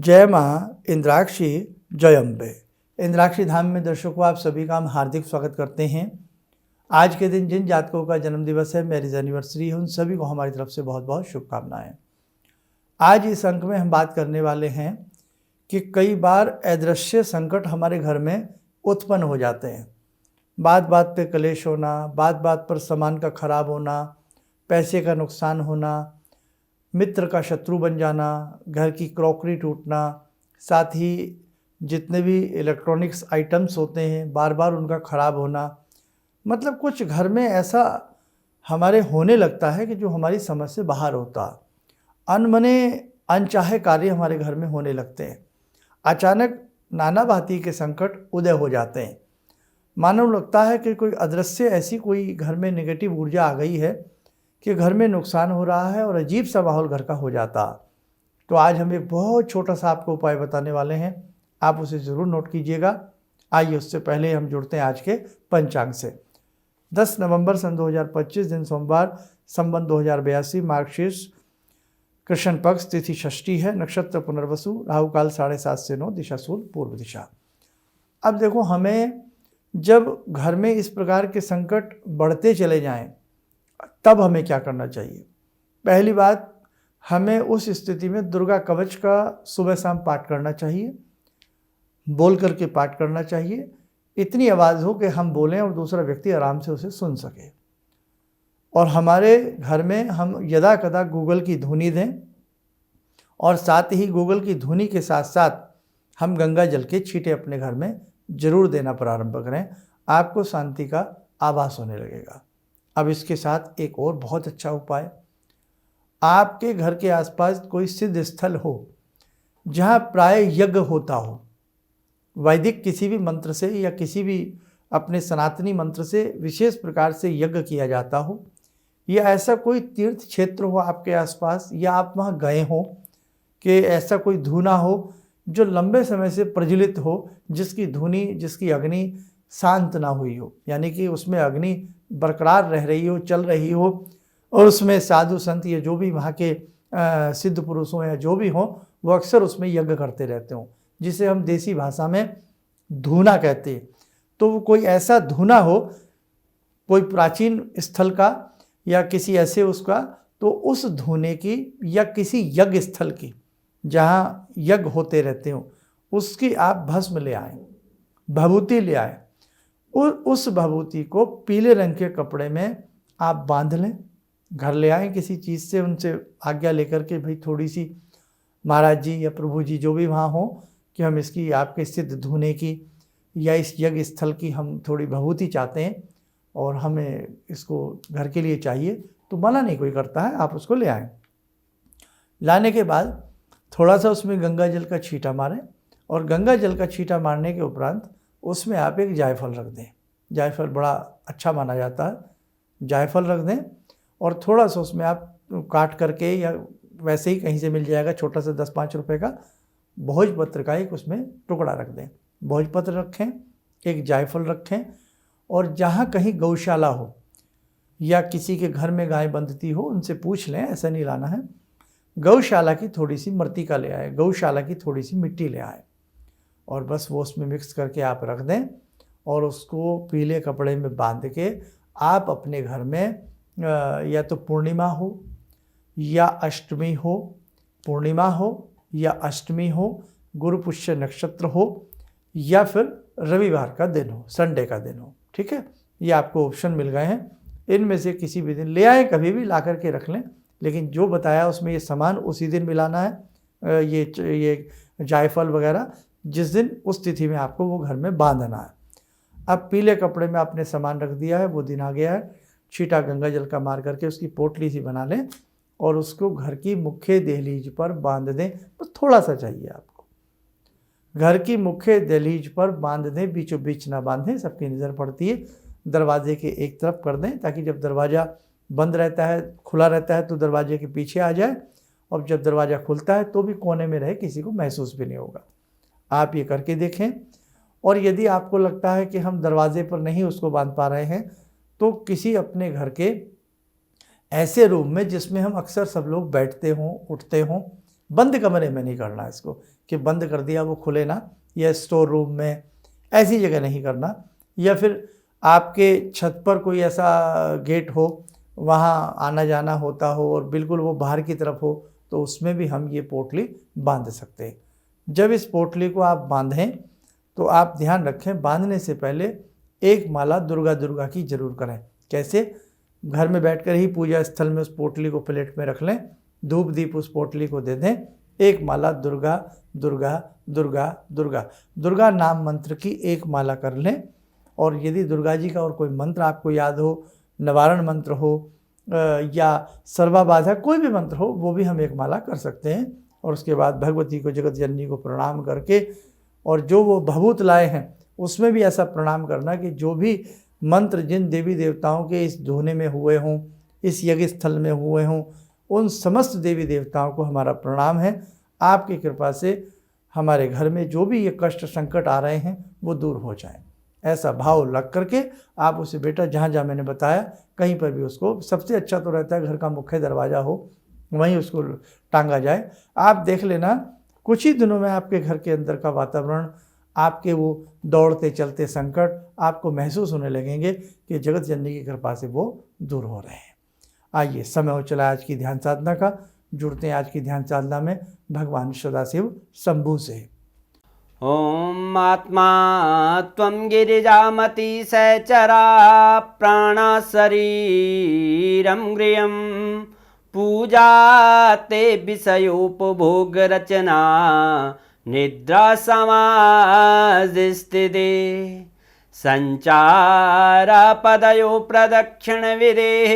जय माँ इंद्राक्षी जय अम्बे। इंद्राक्षी धाम में दर्शकों आप सभी का हम हार्दिक स्वागत करते हैं। आज के दिन जिन जातकों का जन्मदिवस है, मैरिज एनिवर्सरी है, उन सभी को हमारी तरफ से बहुत बहुत शुभकामनाएं। आज इस अंक में हम बात करने वाले हैं कि कई बार अदृश्य संकट हमारे घर में उत्पन्न हो जाते हैं। बात बात पे कलेश होना, बात बात पर सामान का खराब होना, पैसे का नुकसान होना, मित्र का शत्रु बन जाना, घर की क्रॉकरी टूटना, साथ ही जितने भी इलेक्ट्रॉनिक्स आइटम्स होते हैं बार बार उनका ख़राब होना, मतलब कुछ घर में ऐसा हमारे होने लगता है कि जो हमारी समझ से बाहर होता। अनमने अनचाहे कार्य हमारे घर में होने लगते हैं। अचानक नाना भांति के संकट उदय हो जाते हैं। मानो लगता है कि कोई अदृश्य ऐसी कोई घर में नेगेटिव ऊर्जा आ गई है कि घर में नुकसान हो रहा है और अजीब सा माहौल घर का हो जाता। तो आज हम एक बहुत छोटा सा आपको उपाय बताने वाले हैं, आप उसे ज़रूर नोट कीजिएगा। आइए उससे पहले हम जुड़ते हैं आज के पंचांग से। 10 नवंबर सन 2025 दिन सोमवार, संवत 2082, मार्गशीर्ष कृष्ण पक्ष, तिथि षष्ठी है, नक्षत्र पुनर्वसु, राहु काल 7:30 से 9, दिशा सूर्य पूर्व दिशा। अब देखो, हमें जब घर में इस प्रकार के संकट बढ़ते चले जाएं तब हमें क्या करना चाहिए। पहली बात, हमें उस स्थिति में दुर्गा कवच का सुबह शाम पाठ करना चाहिए, बोल करके पाठ करना चाहिए। इतनी आवाज़ हो कि हम बोलें और दूसरा व्यक्ति आराम से उसे सुन सके। और हमारे घर में हम यदा कदा गूगल की धुनी दें और साथ ही गूगल की धुनी के साथ साथ हम गंगा जल के छींटे अपने घर में जरूर देना प्रारंभ करें। आपको शांति का आभास होने लगेगा। अब इसके साथ एक और बहुत अच्छा उपाय, आपके घर के आसपास कोई सिद्ध स्थल हो जहाँ प्राय यज्ञ होता हो, वैदिक किसी भी मंत्र से या किसी भी अपने सनातनी मंत्र से विशेष प्रकार से यज्ञ किया जाता हो, या ऐसा कोई तीर्थ क्षेत्र हो आपके आसपास, या आप वहाँ गए हो कि ऐसा कोई धूना हो जो लंबे समय से प्रज्वलित हो, जिसकी धुनी, जिसकी अग्नि शांत ना हुई हो, यानी कि उसमें अग्नि बरकरार रह रही हो, चल रही हो, और उसमें साधु संत या जो भी वहाँ के सिद्ध पुरुष हों या जो भी हों, वो अक्सर उसमें यज्ञ करते रहते हों, जिसे हम देसी भाषा में धूना कहते हैं। तो वो कोई ऐसा धूना हो, कोई प्राचीन स्थल का या किसी ऐसे उसका, तो उस धूने की या किसी यज्ञ स्थल की जहाँ यज्ञ होते रहते हो, उसकी आप भस्म ले आएँ, भभूति ले आएँ। उस भभूति को पीले रंग के कपड़े में आप बांध लें, घर ले आएँ किसी चीज़ से, उनसे आज्ञा लेकर के, भाई थोड़ी सी महाराज जी या प्रभु जी जो भी वहाँ हो, कि हम इसकी आपके सिद्ध धूने की या इस यज्ञ स्थल की हम थोड़ी भभूति चाहते हैं और हमें इसको घर के लिए चाहिए। तो मना नहीं कोई करता है, आप उसको ले आएँ। लाने के बाद थोड़ा सा उसमें गंगा जल का छींटा मारें, और गंगा जल का छींटा मारने के उपरांत उसमें आप एक जायफल रख दें। जायफल बड़ा अच्छा माना जाता है। जायफल रख दें और थोड़ा सा उसमें आप काट करके या वैसे ही कहीं से मिल जाएगा छोटा सा 10-5 रुपए का भोजपत्र का एक उसमें टुकड़ा रख दें। भोजपत्र रखें, एक जायफल रखें, और जहाँ कहीं गौशाला हो या किसी के घर में गाय बंधती हो, उनसे पूछ लें, ऐसा नहीं लाना है, गौशाला की थोड़ी सी मृतिका ले आए, गौशाला की थोड़ी सी मिट्टी ले आए, और बस वो उसमें मिक्स करके आप रख दें और उसको पीले कपड़े में बांध के आप अपने घर में या तो पूर्णिमा हो या अष्टमी हो, पूर्णिमा हो या अष्टमी हो, गुरु पुष्य नक्षत्र हो या फिर रविवार का दिन हो, संडे का दिन हो, ठीक है, ये आपको ऑप्शन मिल गए हैं। इनमें से किसी भी दिन ले आए, कभी भी ला करके रख लें, लेकिन जो बताया उसमें ये सामान उसी दिन मिलाना है। ये जायफल वगैरह जिस दिन उस तिथि में आपको वो घर में बांधना है। अब पीले कपड़े में आपने सामान रख दिया है, वो दिन आ गया है, छींटा गंगा जल का मार करके उसकी पोटली सी बना लें और उसको घर की मुख्य दहलीज पर बांध दें। बस थोड़ा सा चाहिए आपको, घर की मुख्य दहलीज पर बांध दें, बीचों बीच ना बांधें, सबकी नज़र पड़ती है। दरवाजे के एक तरफ कर दें ताकि जब दरवाज़ा बंद रहता है, खुला रहता है, तो दरवाजे के पीछे आ जाए, और जब दरवाज़ा खुलता है तो भी कोने में रहे, किसी को महसूस भी नहीं होगा। आप ये करके देखें। और यदि आपको लगता है कि हम दरवाजे पर नहीं उसको बांध पा रहे हैं, तो किसी अपने घर के ऐसे रूम में जिसमें हम अक्सर सब लोग बैठते हों, उठते हों, बंद कमरे में नहीं करना इसको कि बंद कर दिया वो खुले ना, या स्टोर रूम में, ऐसी जगह नहीं करना। या फिर आपके छत पर कोई ऐसा गेट हो, वहाँ आना जाना होता हो और बिल्कुल वो बाहर की तरफ हो, तो उसमें भी हम ये पोटली बांध सकते हैं। जब इस पोटली को आप बांधें तो आप ध्यान रखें, बांधने से पहले एक माला दुर्गा की जरूर करें। कैसे? घर में बैठकर ही पूजा स्थल में उस पोटली को प्लेट में रख लें, धूप दीप उस पोटली को दे दें, एक माला दुर्गा दुर्गा दुर्गा दुर्गा दुर्गा नाम मंत्र की एक माला कर लें। और यदि दुर्गा जी का और कोई मंत्र आपको याद हो, निवारण मंत्र हो या सर्वाबाधा कोई भी मंत्र हो, वो भी हम एक माला कर सकते हैं। और उसके बाद भगवती को, जगत जननी को प्रणाम करके, और जो वो भभूत लाए हैं उसमें भी ऐसा प्रणाम करना कि जो भी मंत्र जिन देवी देवताओं के इस धोने में हुए हों, इस यज्ञ स्थल में हुए हों, उन समस्त देवी देवताओं को हमारा प्रणाम है। आपकी कृपा से हमारे घर में जो भी ये कष्ट संकट आ रहे हैं वो दूर हो जाएं। ऐसा भाव लग करके आप उसे, बेटा जहाँ जहाँ मैंने बताया कहीं पर भी उसको, सबसे अच्छा तो रहता है घर का मुख्य दरवाज़ा हो, वहीं उसको टांगा जाए। आप देख लेना कुछ ही दिनों में आपके घर के अंदर का वातावरण, आपके वो दौड़ते चलते संकट आपको महसूस होने लगेंगे कि जगत जननी की कृपा से वो दूर हो रहे हैं। आइए, समय हो चला आज की ध्यान साधना का। जुड़ते हैं आज की ध्यान साधना में भगवान सदाशिव शंभू से। ओम आत्मा त्वं गिरिजामति सहचरा प्राणा शरीरं गृहं पूजा ते विषयोपभोग रचना निद्रा समाधिस्थिते संचारा पदयो प्रदक्षिण विदेः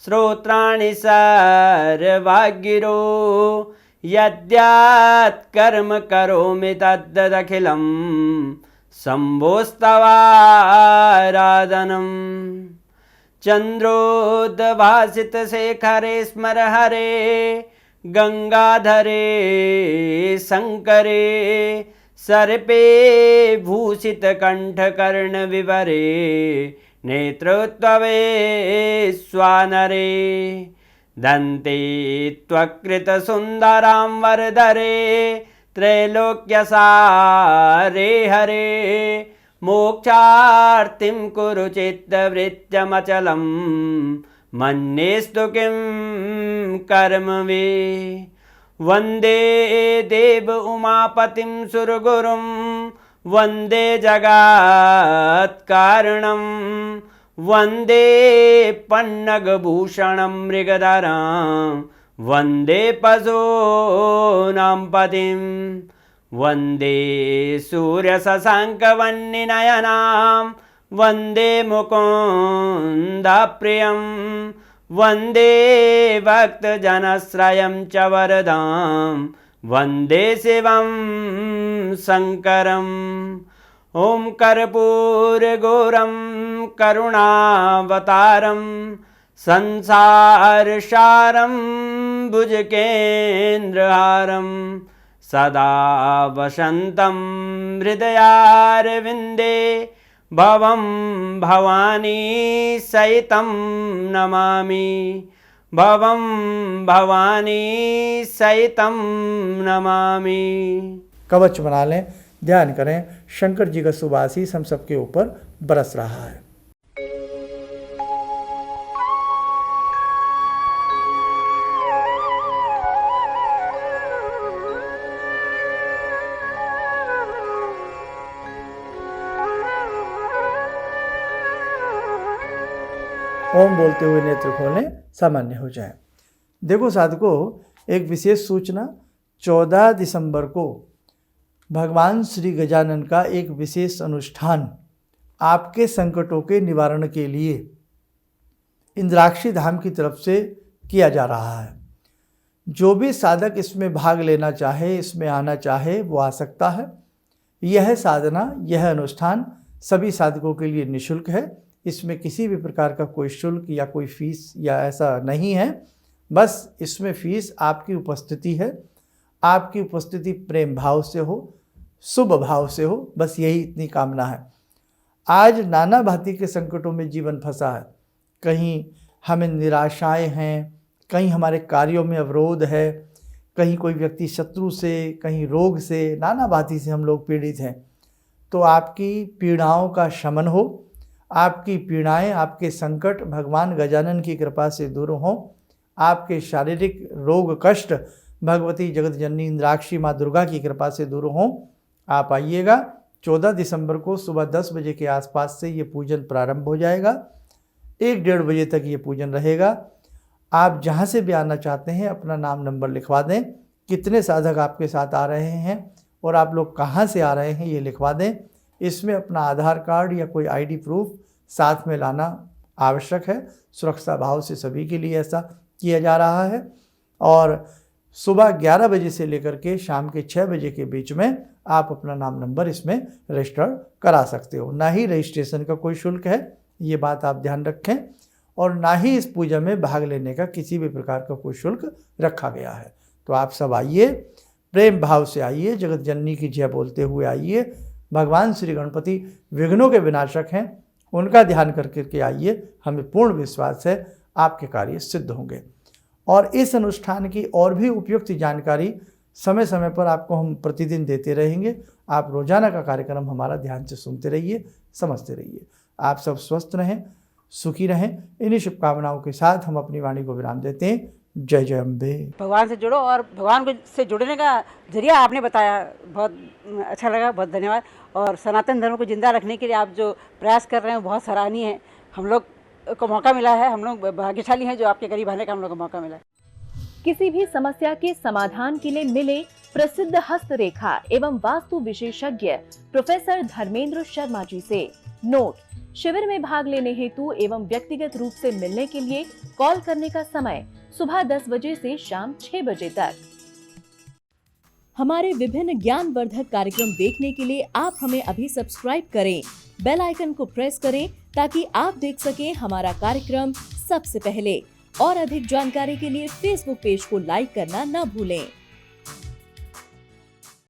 श्रोत्राणि सर्वागिरो यद्यात् कर्म करोमि तद्दखिलं शम्भोस्तवाराधनम् चन्द्रोद्भासितशेखरे स्मर हरे गंगाधरे शंकरे सर्पे भूषितकण्ठकर्णविवरे नेत्रोत्तवे स्वानरे दन्ते त्वकृतसुन्दरां वरदरे त्रैलोक्यसारे हरे मोक्षार्तिं कुरु चित्तवृत्त्यमचलं मन्येस्तु किं कर्म वे वन्दे देव उमापतिं सुरगुरुं वन्दे जगत्कारणं वन्दे पन्नगभूषणं मृगधरं वन्दे पशूनां पतिं वन्दे सूर्यशशाङ्कवह्निनयनां वन्दे मुकुन्दप्रियं वन्दे भक्तजनश्रयं च वरदां वन्दे शिवं शङ्करम् ॐ कर्पूरगौरं करुणावतारं संसारसारं भुजगेन्द्रहारं सदा वसन्तं हृदयारविन्दे भवं भवानी सहितं नमामि भवं भवानी सहितं नमामि। कवच बना लें, ध्यान करें, शंकर जी का शुभ आशीष हम सबके ऊपर बरस रहा है। ओम बोलते हुए नेत्र खोलें, सामान्य हो जाए। देखो साधकों, एक विशेष सूचना, 14 दिसंबर को भगवान श्री गजानन का एक विशेष अनुष्ठान आपके संकटों के निवारण के लिए इंद्राक्षी धाम की तरफ से किया जा रहा है। जो भी साधक इसमें भाग लेना चाहे, इसमें आना चाहे, वो आ सकता है। यह साधना, यह अनुष्ठान सभी साधकों के लिए निःशुल्क है। इसमें किसी भी प्रकार का कोई शुल्क या कोई फीस या ऐसा नहीं है। बस इसमें फीस आपकी उपस्थिति है। आपकी उपस्थिति प्रेम भाव से हो, शुभ भाव से हो, बस यही इतनी कामना है। आज नाना भांति के संकटों में जीवन फंसा है। कहीं हमें निराशाएं हैं, कहीं हमारे कार्यों में अवरोध है, कहीं कोई व्यक्ति शत्रु से, कहीं रोग से, नाना भांति से हम लोग पीड़ित हैं, तो आपकी पीड़ाओं का शमन हो, आपकी पीड़ाएं, आपके संकट भगवान गजानन की कृपा से दूर हों, आपके शारीरिक रोग कष्ट भगवती जगत जननी इंद्राक्षी माँ दुर्गा की कृपा से दूर हों। आप आइएगा। 14 दिसंबर को सुबह 10 बजे के आसपास से ये पूजन प्रारंभ हो जाएगा। 1-1:30 बजे तक ये पूजन रहेगा। आप जहाँ से भी आना चाहते हैं अपना नाम नंबर लिखवा दें, कितने साधक आपके साथ आ रहे हैं और आप लोग कहाँ से आ रहे हैं ये लिखवा दें। इसमें अपना आधार कार्ड या कोई आईडी प्रूफ साथ में लाना आवश्यक है। सुरक्षा भाव से सभी के लिए ऐसा किया जा रहा है। और सुबह 11 बजे से लेकर के शाम के 6 बजे के बीच में आप अपना नाम नंबर इसमें रजिस्टर करा सकते हो। ना ही रजिस्ट्रेशन का कोई शुल्क है, ये बात आप ध्यान रखें, और ना ही इस पूजा में भाग लेने का किसी भी प्रकार का कोई शुल्क रखा गया है। तो आप सब आइए, प्रेम भाव से आइए, जगत जननी की जय बोलते हुए आइए। भगवान श्री गणपति विघ्नों के विनाशक हैं, उनका ध्यान करके आइए। हमें पूर्ण विश्वास है आपके कार्य सिद्ध होंगे। और इस अनुष्ठान की और भी उपयुक्त जानकारी समय समय पर आपको हम प्रतिदिन देते रहेंगे। आप रोजाना का कार्यक्रम हमारा ध्यान से सुनते रहिए, समझते रहिए। आप सब स्वस्थ रहें, सुखी रहें। इन्हीं शुभकामनाओं के साथ हम अपनी वाणी को विराम देते हैं। जय जय अम्बे। भगवान से जुड़ो, और भगवान को से जुड़ने का जरिया आपने बताया, बहुत अच्छा लगा, बहुत धन्यवाद। और सनातन धर्म को जिंदा रखने के लिए आप जो प्रयास कर रहे हैं बहुत सराहनीय है। हम लोग को मौका मिला है, हम लोग भाग्यशाली हैं जो आपके करीब आने का हम लोग को मौका मिला है। किसी भी समस्या के समाधान के लिए मिले प्रसिद्ध हस्तरेखा एवं वास्तु विशेषज्ञ प्रोफेसर धर्मेंद्र शर्मा जी से। नोट: शिविर में भाग लेने हेतु एवं व्यक्तिगत रूप से मिलने के लिए कॉल करने का समय सुबह 10 बजे से शाम 6 बजे तक। हमारे विभिन्न ज्ञानवर्धक कार्यक्रम देखने के लिए आप हमें अभी सब्सक्राइब करें, बेल आइकन को प्रेस करें ताकि आप देख सकें हमारा कार्यक्रम सबसे पहले। और अधिक जानकारी के लिए फेसबुक पेज को लाइक करना न भूलें।